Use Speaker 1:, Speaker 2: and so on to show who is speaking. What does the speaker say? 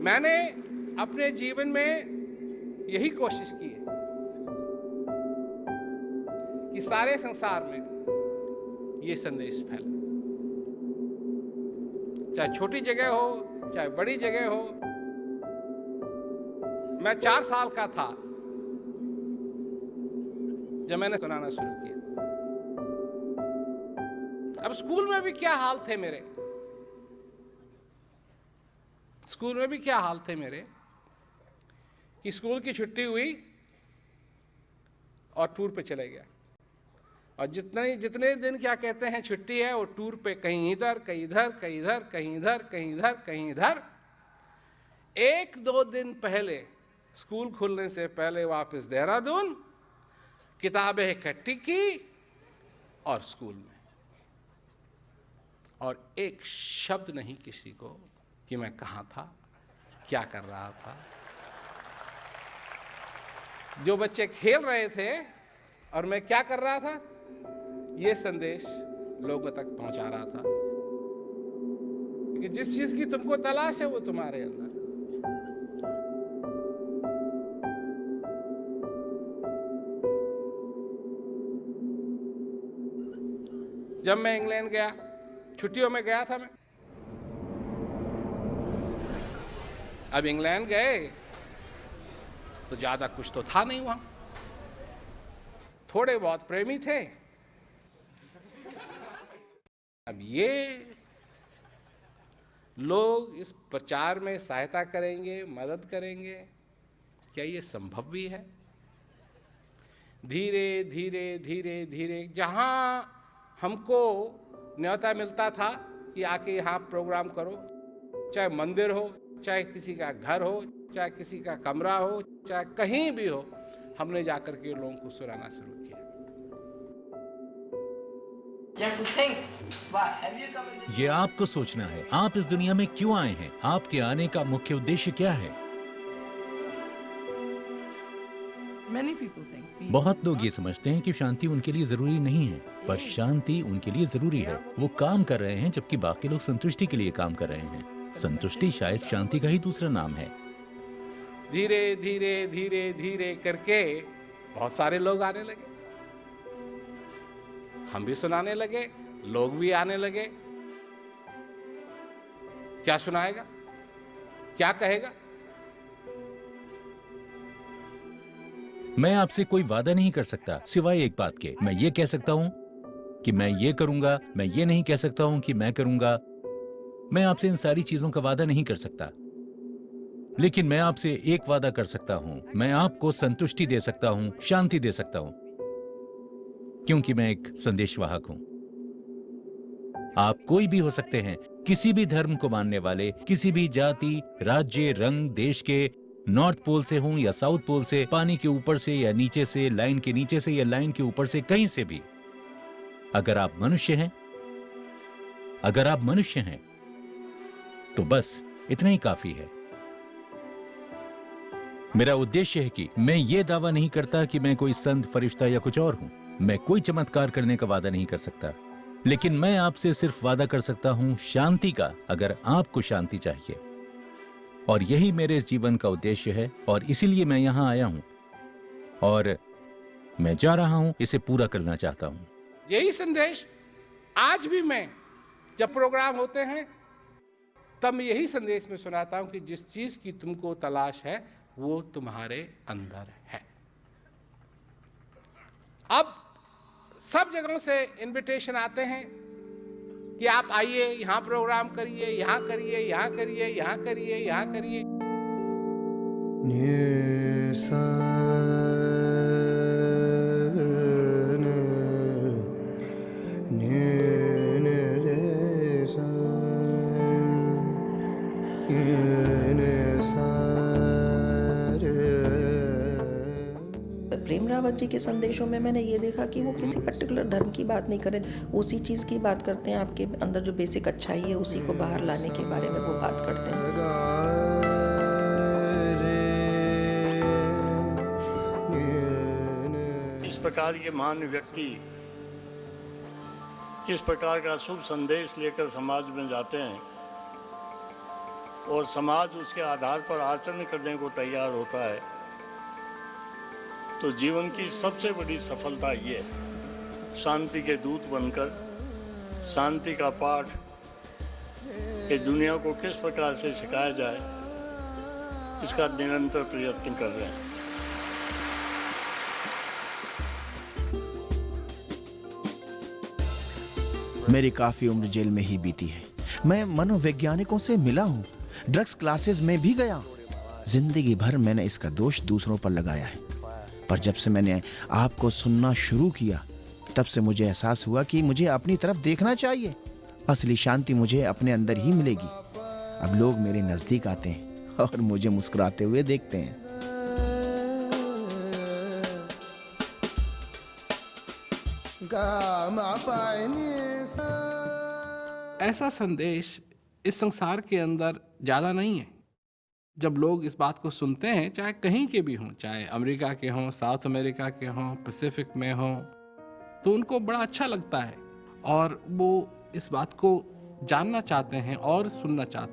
Speaker 1: मैंने अपने जीवन में यही कोशिश की है कि सारे संसार में ये संदेश फैले, चाहे छोटी जगह हो चाहे बड़ी जगह हो। मैं 4 साल का था जब मैंने सुनाना शुरू किया। अब स्कूल में भी क्या हाल थे मेरे, स्कूल में भी क्या हाल थे मेरे कि स्कूल की छुट्टी हुई और टूर पे चले गया। और जितने दिन क्या कहते हैं छुट्टी है, वो टूर पे कहीं इधर कहीं इधर कहीं इधर कहीं इधर कहीं इधर कहीं इधर। 1-2 दिन पहले, स्कूल खुलने से पहले वापस देहरादून, किताबें इकट्ठी की और स्कूल में। और एक शब्द नहीं किसी को कि मैं कहाँ था, क्या कर रहा था। जो बच्चे खेल रहे थे और मैं क्या कर रहा था, ये संदेश लोगों तक पहुंचा रहा था कि जिस चीज की तुमको तलाश है वो तुम्हारे अंदर। जब मैं इंग्लैंड गया, छुट्टियों में गया था मैं। अब इंग्लैंड गए तो ज्यादा कुछ तो था नहीं वहां, थोड़े बहुत प्रेमी थे। अब ये लोग इस प्रचार में सहायता करेंगे, मदद करेंगे, क्या ये संभव भी है? धीरे धीरे धीरे धीरे जहां हमको न्योता मिलता था कि आके यहाँ प्रोग्राम करो, चाहे मंदिर हो, चाहे किसी का घर हो, चाहे किसी का कमरा हो, चाहे कहीं भी हो, हमने जाकर के लोगों को सुनाना शुरू किया।
Speaker 2: ये आपको सोचना है, आप इस दुनिया में क्यों आए हैं, आपके आने का मुख्य उद्देश्य क्या है। बहुत लोग ये समझते हैं कि शांति उनके लिए जरूरी नहीं है, पर शांति उनके लिए जरूरी है। वो काम कर रहे हैं जबकि बाकी लोग संतुष्टि के लिए काम कर रहे हैं। संतुष्टि शायद शांति का ही दूसरा नाम है।
Speaker 1: धीरे धीरे धीरे धीरे करके बहुत सारे लोग आने लगे, हम भी सुनाने लगे, लोग भी आने लगे। क्या सुनाएगा, क्या कहेगा?
Speaker 2: मैं आपसे कोई वादा नहीं कर सकता सिवाय एक बात के। मैं ये कह सकता हूँ कि मैं ये करूंगा, मैं ये नहीं कह सकता हूँ कि मैं करूंगा। मैं आपसे इन सारी चीजों का वादा नहीं कर सकता, लेकिन मैं आपसे एक वादा कर सकता हूं। मैं आपको संतुष्टि दे सकता हूं, शांति दे सकता हूं, क्योंकि मैं एक संदेशवाहक हूं। आप कोई भी हो सकते हैं, किसी भी धर्म को मानने वाले, किसी भी जाति, राज्य, रंग, देश के, नॉर्थ पोल से हों या साउथ पोल से, पानी के ऊपर से या नीचे से, लाइन के नीचे से या लाइन के ऊपर से, कहीं से भी। अगर आप मनुष्य हैं, अगर आप मनुष्य हैं, तो बस इतना ही काफी है। मेरा उद्देश्य है कि मैं ये दावा नहीं करता कि मैं कोई संत, फरिश्ता या कुछ और हूं। मैं कोई चमत्कार करने का वादा नहीं कर सकता, लेकिन मैं आपसे सिर्फ वादा कर सकता हूं शांति का, अगर आपको शांति चाहिए। और यही मेरे इस जीवन का उद्देश्य है, और इसीलिए मैं यहां आया हूं और मैं जा रहा हूं, इसे पूरा करना चाहता हूं।
Speaker 1: यही संदेश आज भी मैं जब प्रोग्राम होते हैं तब मैं यही संदेश में सुनाता हूं कि जिस चीज की तुमको तलाश है वो तुम्हारे अंदर है। अब सब जगहों से इनविटेशन आते हैं कि आप आइए, यहां प्रोग्राम करिए, यहां करिए, यहां करिए, यहां करिए, यहां करिए।
Speaker 3: प्रेम रावत जी के संदेशों में मैंने ये देखा कि वो किसी पर्टिकुलर धर्म की बात नहीं करें, उसी चीज़ की बात करते हैं। आपके अंदर जो बेसिक अच्छाई है उसी को बाहर लाने के बारे में वो बात करते हैं।
Speaker 4: इस प्रकार के महान व्यक्ति इस प्रकार का शुभ संदेश लेकर समाज में जाते हैं, और समाज उसके आधार पर आचरण करने को तैयार होता है, तो जीवन की सबसे बड़ी सफलता ये है, शांति के दूत बनकर शांति का पाठ कि दुनिया को किस प्रकार से सिखाया जाए, इसका निरंतर प्रयत्न कर रहे हैं।
Speaker 5: मेरी काफी उम्र जेल में ही बीती है। मैं मनोवैज्ञानिकों से मिला हूँ, ड्रग्स क्लासेस में भी गया। जिंदगी भर मैंने इसका दोष दूसरों पर लगाया है, पर जब से मैंने आपको सुनना शुरू किया, तब से मुझे एहसास हुआ कि मुझे अपनी तरफ देखना चाहिए। असली शांति मुझे अपने अंदर ही मिलेगी। अब लोग मेरे नजदीक आते हैं और मुझे मुस्कुराते हुए देखते हैं।
Speaker 1: ऐसा संदेश इस संसार के अंदर ज़्यादा नहीं है। जब लोग इस बात को सुनते हैं, चाहे कहीं के भी हों, चाहे अमेरिका के हों, साउथ अमेरिका के हों, पैसिफिक में हों, तो उनको बड़ा अच्छा लगता है और वो इस बात को जानना चाहते हैं और सुनना चाहते